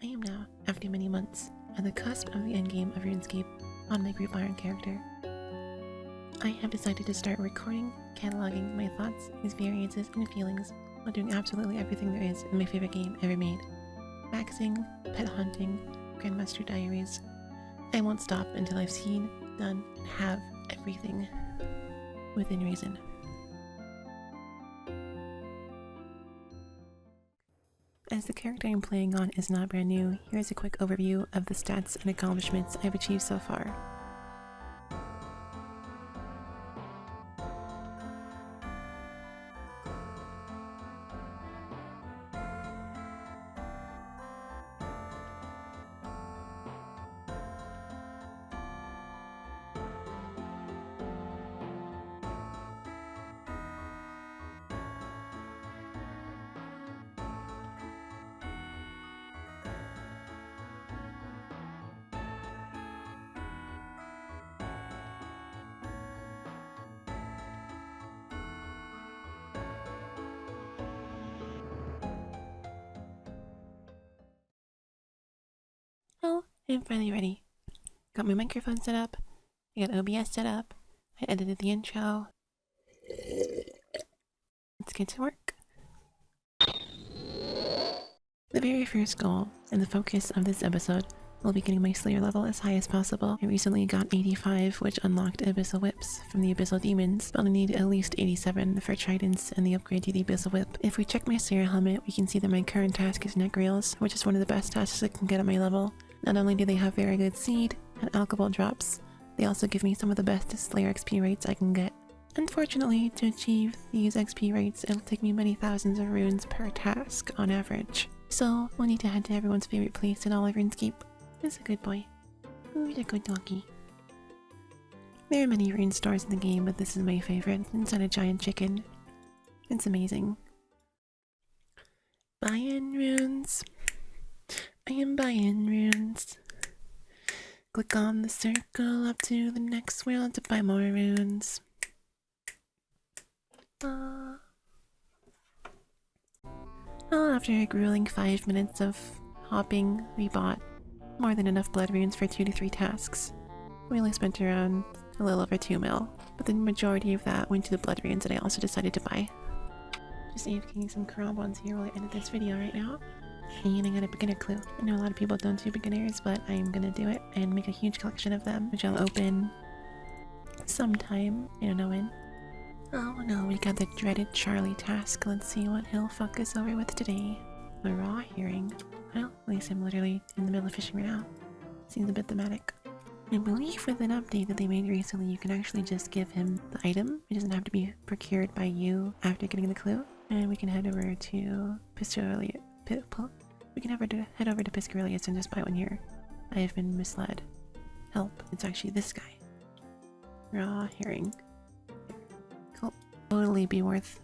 I am now, after many months, at the cusp of the endgame of RuneScape on my Group Iron character. I have decided to start recording, cataloging my thoughts, experiences, and feelings while doing absolutely everything there is in my favorite game ever made. Maxing, pet hunting, Grandmaster Diaries. I won't stop until I've seen, done, and have everything within reason. As the character I'm playing on is not brand new, here's a quick overview of the stats and accomplishments I've achieved so far. Oh, I'm finally ready. Got my microphone set up, I got OBS set up, I edited the intro. Let's get to work. The very first goal, and the focus of this episode, will be getting my Slayer level as high as possible. I recently got 85, which unlocked Abyssal Whips from the Abyssal Demons, but I need at least 87 for Tridents and the upgrade to the Abyssal Whip. If we check my Slayer helmet, we can see that my current task is neck rails, which is one of the best tasks I can get at my level. Not only do they have very good seed and alcohol drops, they also give me some of the best Slayer XP rates I can get. Unfortunately, to achieve these XP rates, it'll take me many thousands of runes per task on average. So, we'll need to head to everyone's favorite place in all of RuneScape. Who's a good boy? Who's a good doggy? There are many rune stores in the game, but this is my favorite, inside a giant chicken. It's amazing. Buying runes. I am buying runes. Click on the circle up to the next world to buy more runes. Well, after a grueling 5 minutes of hopping, we bought more than enough blood runes for 2 to 3 tasks. We only spent around a little over 2 mil, but the majority of that went to the blood runes that I also decided to buy. Just AFKing some Karambons here while I edit this video right now. And I got a beginner clue. I know a lot of people don't do beginners, but I'm gonna do it and make a huge collection of them, which I'll open sometime. I don't know when. Oh no, we got the dreaded Charlie task. Let's see what he'll fuck us over with today. A raw hearing. Well, at least I'm literally in the middle of fishing right now. Seems a bit thematic. I believe with an update that they made recently, you can actually just give him the item. It doesn't have to be procured by you after getting the clue. And we can head over to Pistorius. We can head over to Pistorius and just buy one here. I have been misled. Help, it's actually this guy. Raw herring. Cool. Totally be worth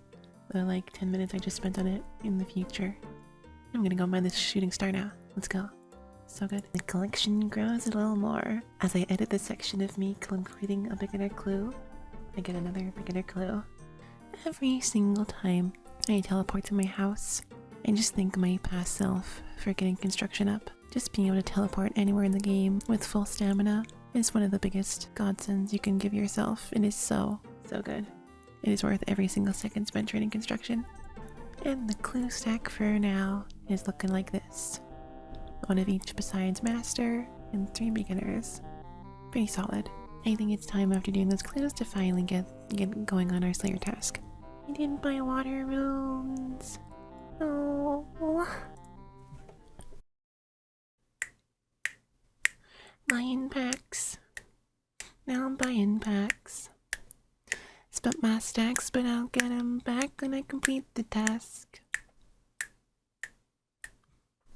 the like 10 minutes I just spent on it in the future. I'm gonna go mine this shooting star now. Let's go. So good. The collection grows a little more. As I edit this section of me completing a beginner clue, I get another beginner clue. Every single time I teleport to my house, I just thank my past self for getting construction up. Just being able to teleport anywhere in the game with full stamina is one of the biggest godsends you can give yourself. It is so good. It is worth every single second spent training construction. And the clue stack for now is looking like this. One of each besides Master and 3 beginners. Pretty solid. I think it's time after doing those clues to finally get going on our Slayer task. I didn't buy water runes. Oh. Buying packs. Now I'm buying packs. Spent my stacks, but I'll get them back when I complete the task.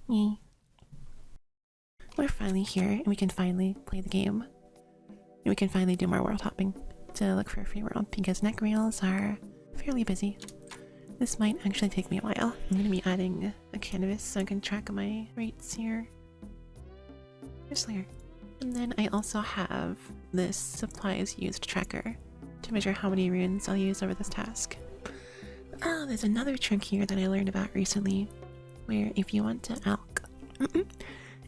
Yay. We're finally here, and we can finally play the game. And we can finally do more world hopping to look for a free world, because neck rails are fairly busy. This might actually take me a while. I'm gonna be adding a canvas so I can track my rates here. Here's Slayer. And then I also have this supplies used tracker to measure how many runes I'll use over this task. Oh, there's another trick here that I learned about recently, where if you want to alk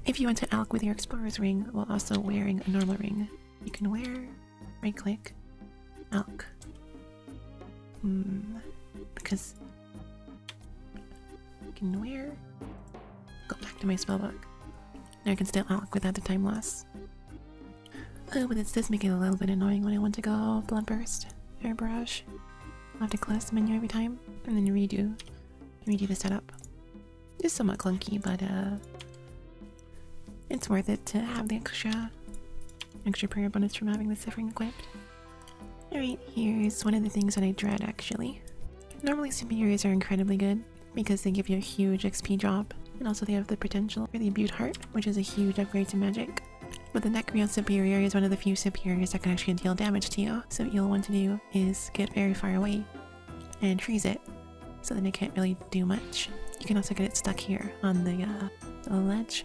If you want to alch with your explorer's ring while also wearing a normal ring, you can wear, right click, alch. Because I can wear, go back to my spellbook. Now I can still alch without the time loss. Oh, but it does make it a little bit annoying when I want to go Bloodburst, Airbrush. I'll have to close the menu every time, and then redo the setup. It's somewhat clunky, but it's worth it to have the extra prayer bonus from having the Suffering equipped. Alright, here's one of the things that I dread actually. Normally superiors are incredibly good, because they give you a huge XP drop, and also they have the potential for the Imbued Heart, which is a huge upgrade to magic. But the Necreon Superior is one of the few superiors that can actually deal damage to you, so what you'll want to do is get very far away and freeze it, so then it can't really do much. You can also get it stuck here on the ledge.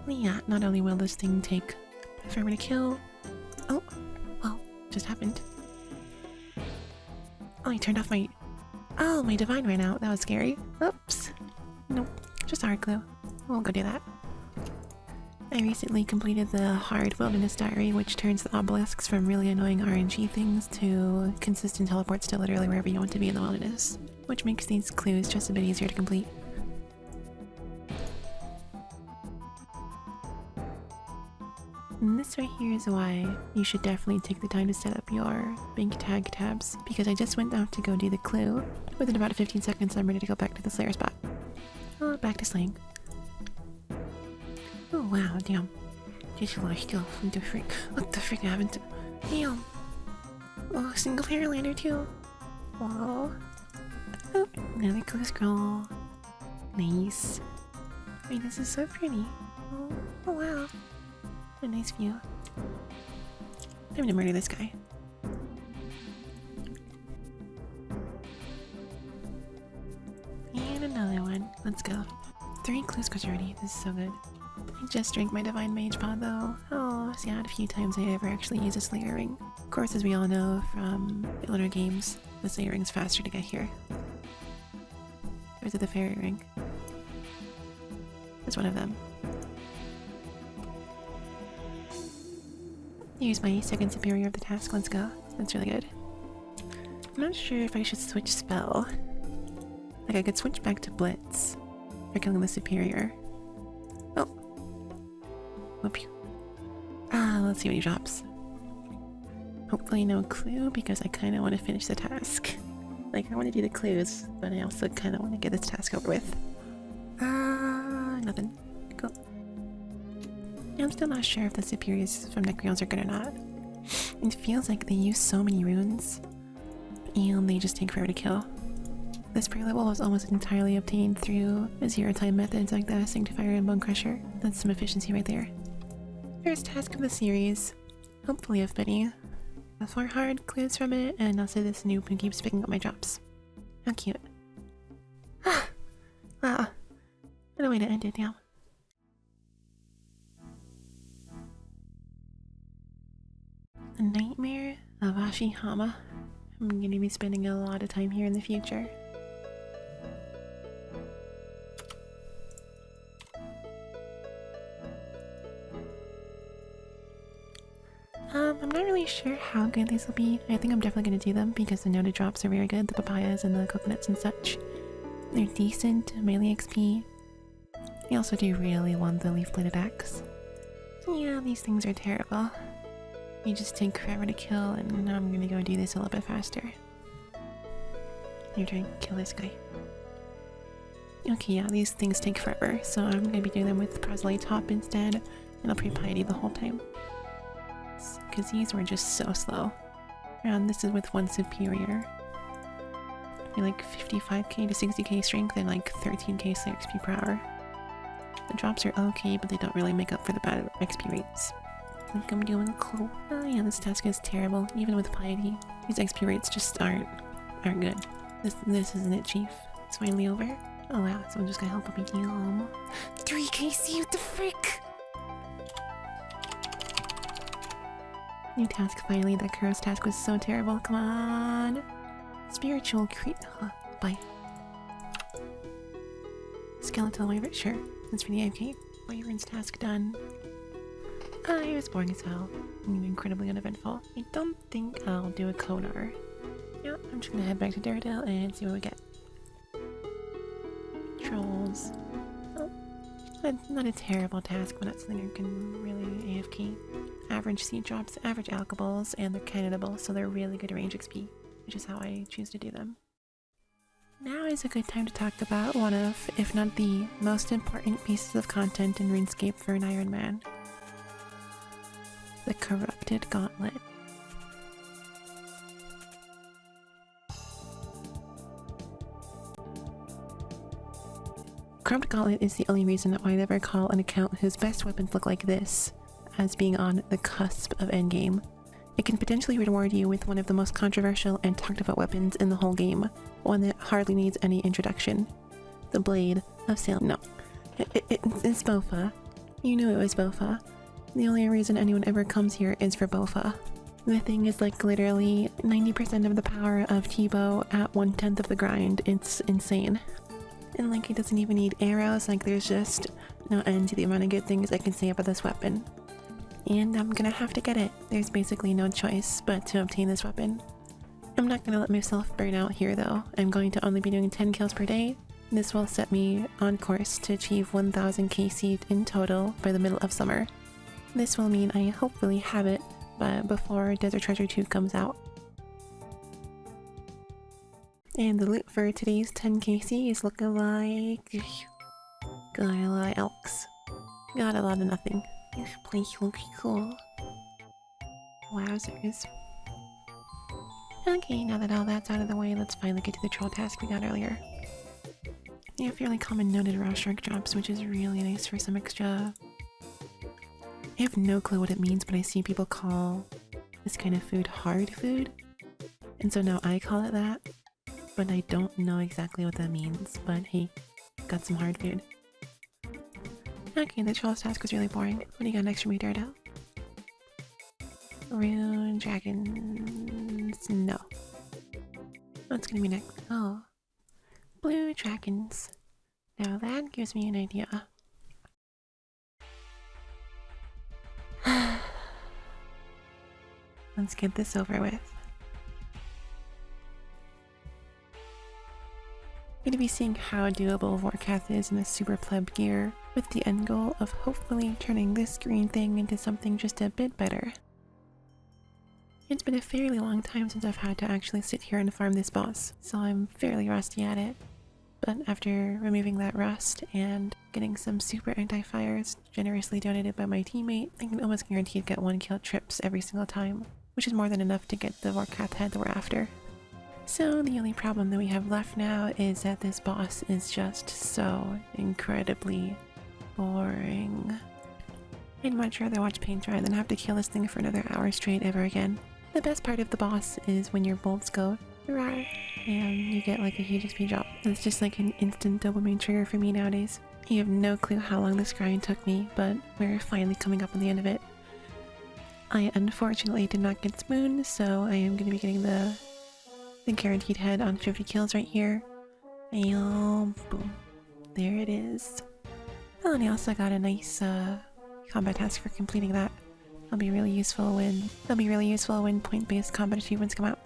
But yeah, not only will this thing take forever to kill... Oh, well, just happened. Oh, I turned off my... Oh, my divine ran out. That was scary. Oops. Nope, just hard glue. We'll go do that. I recently completed the Hard Wilderness Diary, which turns the obelisks from really annoying RNG things to consistent teleports to literally wherever you want to be in the wilderness, which makes these clues just a bit easier to complete. And this right here is why you should definitely take the time to set up your bank tag tabs, because I just went out to go do the clue. Within about 15 seconds I'm ready to go back to the Slayer spot. Oh, back to slaying. Oh wow, damn. Just a lot of skill. What the frick happened? Damn. Oh, single player lander too. Wow. Oh, another clue scroll. Nice. Wait, this is so pretty. Oh wow. A nice view. Time to murder this guy. And another one. Let's go. 3 clue scrolls already. This is so good. I just drank my Divine Mage Pod though. Oh, sad, a few times I ever actually use a Slayer Ring. Of course, as we all know from the older games, the Slayer Ring's faster to get here. Or is it the Fairy Ring? It's one of them. Here's my second superior of the task, let's go. That's really good. I'm not sure if I should switch spell. Like I could switch back to Blitz for killing the superior. Oh. Whoop. Let's see what he drops. Hopefully no clue, because I kind of want to finish the task. Like, I want to do the clues, but I also kind of want to get this task over with. Nothing. Cool. I'm still not sure if the superiors from Necreons are good or not. It feels like they use so many runes, and they just take forever to kill. This pre-level was almost entirely obtained through zero-time methods like the Sanctifier and Bone Crusher. That's some efficiency right there. First task of the series. Hopefully of many. 4 hard clues from it, and also this noob who keeps picking up my drops. How cute. Wow. What a way to end it now. The Nightmare of Ashihama. I'm gonna be spending a lot of time here in the future. I'm not really sure how good these will be. I think I'm definitely going to do them because the noted drops are very good, the papayas and the coconuts and such. They're decent, melee XP. I also do really want the leaf-bladed axe. Yeah, these things are terrible. You just take forever to kill, and now I'm going to go do this a little bit faster. You're trying to kill this guy. Okay, yeah, these things take forever, so I'm going to be doing them with Proselyte Top instead, and I'll pre-piety the whole time. Because these were just so slow. And this is with 1 superior. Like 55k to 60k strength and like 13k Slayer XP per hour. The drops are okay, but they don't really make up for the bad XP rates. I think I'm doing cool. Oh yeah, this task is terrible, even with piety. These XP rates just aren't good. This isn't it, Chief. It's finally over. Oh wow, someone just got help up me deal. 3kc, what the frick? New task finally. That Kuros task was so terrible. Come on. Spiritual bye. Skeletal wyvern, sure. That's pretty okay. Wyvern's task done. It was boring as hell. And incredibly uneventful. I don't think I'll do a Konar. Yeah, I'm just gonna head back to Daredale and see what we get. Trolls. Oh, not a terrible task, but not something I can really AFK. Average seed drops, average alkables, and they're cannonable, so they're really good range XP, which is how I choose to do them. Now is a good time to talk about one of, if not the most important pieces of content in RuneScape for an Iron Man. The Corrupted Gauntlet. Corrupted Gauntlet is the only reason I'd ever call an account whose best weapons look like this as being on the cusp of endgame. It can potentially reward you with one of the most controversial and talked about weapons in the whole game, one that hardly needs any introduction. The Blade of Sail. No. It's Bofa. You knew it was Bofa. The only reason anyone ever comes here is for Bofa. The thing is like literally 90% of the power of T-Bow at 1/10 of the grind. It's insane. And like it doesn't even need arrows, like there's just no end to the amount of good things I can say about this weapon. And I'm gonna have to get it. There's basically no choice but to obtain this weapon. I'm not gonna let myself burn out here though. I'm going to only be doing 10 kills per day. This will set me on course to achieve 1000 KC in total by the middle of summer. This will mean I hopefully have it before Desert Treasure 2 comes out. And the loot for today's 10 KC is looking like... got a lot of elks. Got a lot of nothing. This place looks cool. Wowzers. Okay, now that all that's out of the way, let's finally get to the troll task we got earlier. Yeah, fairly common noted raw shark drops, which is really nice for some extra... I have no clue what it means, but I see people call this kind of food hard food. And so now I call it that. But I don't know exactly what that means. But hey, got some hard food. Okay, the troll's task was really boring. What do you got next for me, Daredevil? Rune dragons... no. What's gonna be next? Oh. Blue dragons. Now that gives me an idea. Let's get this over with. I'm going to be seeing how doable Vorkath is in a super pleb gear, with the end goal of hopefully turning this green thing into something just a bit better. It's been a fairly long time since I've had to actually sit here and farm this boss, so I'm fairly rusty at it. But after removing that rust and getting some super anti-fires generously donated by my teammate, I can almost guaranteed get 1 kill trips every single time, which is more than enough to get the Vorkath head that we're after. So the only problem that we have left now is that this boss is just so incredibly boring. I'd much rather watch paint dry than have to kill this thing for another hour straight ever again. The best part of the boss is when your bolts go rawr, and you get like a huge XP drop. It's just like an instant dopamine trigger for me nowadays. You have no clue how long this grind took me, but we're finally coming up on the end of it. I unfortunately did not get Spoon, so I am going to be getting the guaranteed head on 50 kills right here. And boom. There it is. Oh, and I also got a nice combat task for completing that. That'll be really useful when point-based combat achievements come out.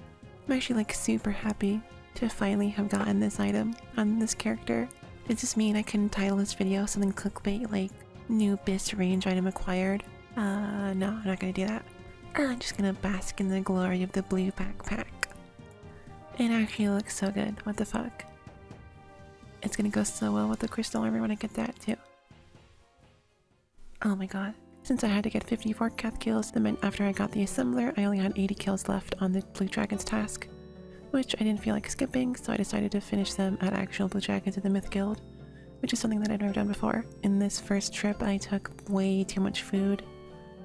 I'm actually like super happy to finally have gotten this item on this character. Does this mean I can title this video something clickbait like new BIS range item acquired? No, I'm not gonna do that. I'm just gonna bask in the glory of the blue backpack. It actually looks so good, what the fuck. It's gonna go so well with the crystal armor when I get that too. Oh my god. Since I had to get 54 Vorkath kills, that meant after I got the assembler, I only had 80 kills left on the Blue Dragons task, which I didn't feel like skipping, so I decided to finish them at actual Blue Dragons in the Myth Guild, which is something that I'd never done before. In this first trip, I took way too much food,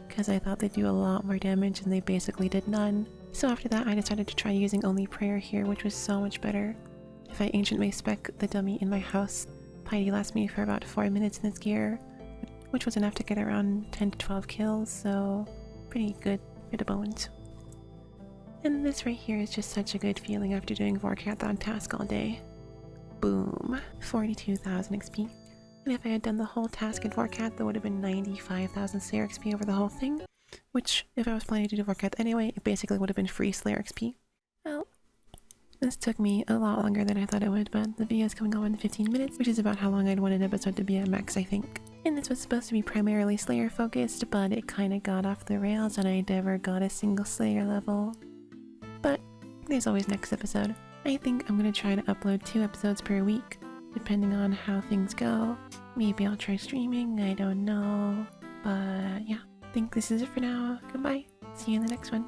because I thought they'd do a lot more damage and they basically did none. So after that, I decided to try using only prayer here, which was so much better. If I Ancient Mace spec the dummy in my house, piety lasts me for about 4 minutes in its gear, which was enough to get around 10 to 12 kills, so pretty good for the bones. And this right here is just such a good feeling after doing Vorkath on task all day. Boom. 42,000 XP. And if I had done the whole task in Vorkath, that would have been 95,000 Slayer XP over the whole thing. Which, if I was planning to do Vorkath anyway, it basically would have been free Slayer XP. Well, this took me a lot longer than I thought it would, but the video is coming up in 15 minutes, which is about how long I'd want an episode to be at max, I think. And this was supposed to be primarily Slayer focused, but it kinda got off the rails and I never got a single Slayer level. But there's always next episode. I think I'm gonna try to upload 2 episodes per week, depending on how things go. Maybe I'll try streaming, I don't know. But yeah, I think this is it for now. Goodbye. See you in the next one.